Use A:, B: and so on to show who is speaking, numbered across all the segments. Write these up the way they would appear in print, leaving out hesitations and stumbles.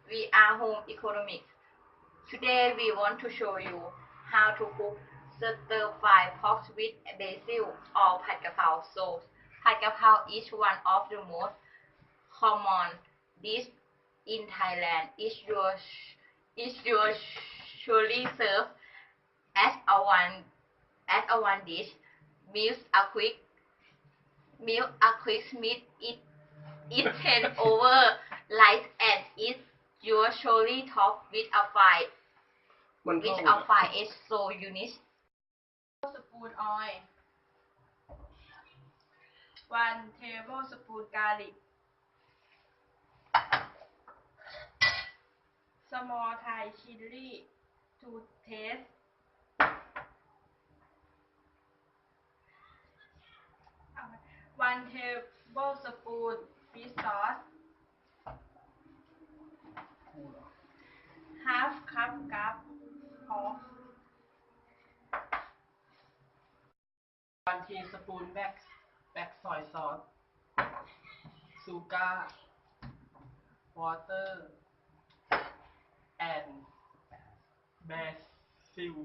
A: We are home economics. Today we want to show you how to cook stir fry pork with basil or Pad Kapao. So Pad Kapao is one of the most common dish in Thailand. Is usually served as a one dish. Meals are quick meat it eaten over light and is usually topped with a fry is so unique.
B: Spoon oil, 1 tablespoon garlic, small Thai chili to taste, 1 tablespoon fish sauce, half cup of
C: 1 teaspoon black soy sauce, sugar, water, and basil.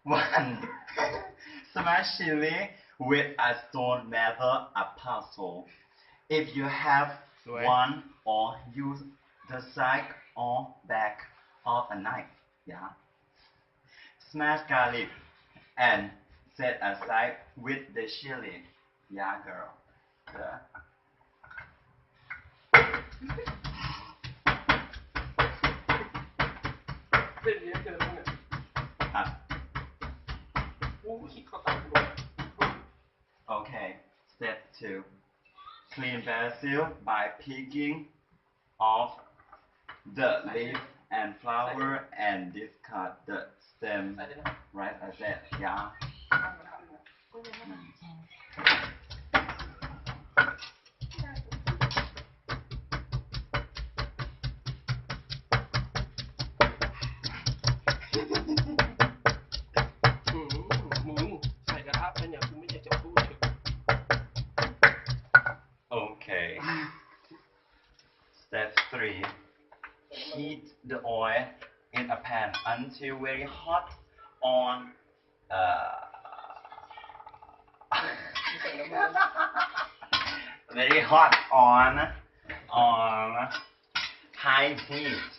D: One smash chili with a stone metal a parcel. If you have one, or use the side or back of a knife. Yeah. Smash garlic and set aside with the chili. Yeah, girl. Yeah.
C: เป็นเยอะเกินแล้วเนี่ยคิดเขาตัดหมด
D: Okay. Step 2. Clean basil by picking off the leaf and flower and discard the stem. Right as that. Yeah. Okay. Step 3. Heat the oil in a pan until very hot on very hot on high heat.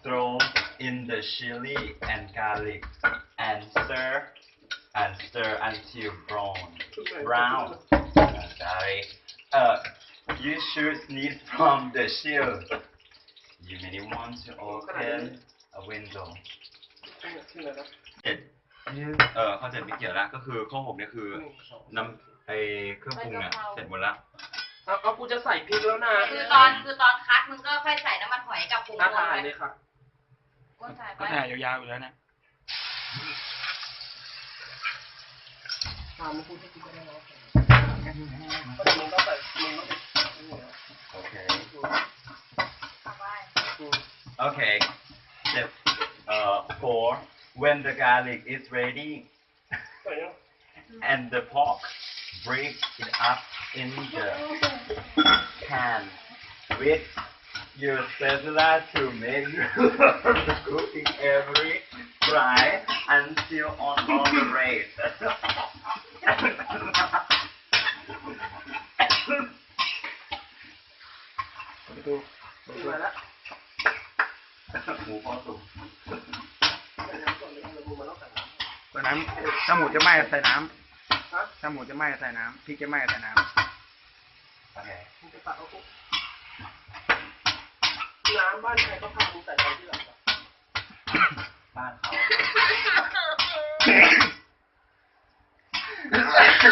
D: Throw in the chili and garlic and stir until brown. Sorry. You should sneeze from the shield. You may want to open a window. เข้าใจไม่เกี่ยวละก็คือข้อ6เนี่ยคือน้ำเครื่องปรุงเนี่ยเสร็จหมดแล้ว
C: เอากูจะใส่พริกแล้วนะ
A: คือตอนคัดมึงก็ค่อยใส่น้ำมันหอยกับผงนัวไป
C: เลยค่ะ
E: ก็ถ่ายยาวๆอยู่แล้วนะ
C: มึงพูดให้กูได้แล้วมึงก็ใส่
D: โอเค Okay. Step 4. When the garlic is ready and the pork, break it up in the pan with your spatula to make the cooking every fry until on all the rate.
C: มาแล้ว
D: หมูพอสุก
E: น้ำถ้าหมูจะไหม้ใส่น้ำถ้าหมูจะไหม้ใส่น้ำพริกจะไหม้ใส่น้ำ
D: โอเค
C: น้ำบ้านใครก็พังใส่ไปที่หลัง
D: บ้านเขา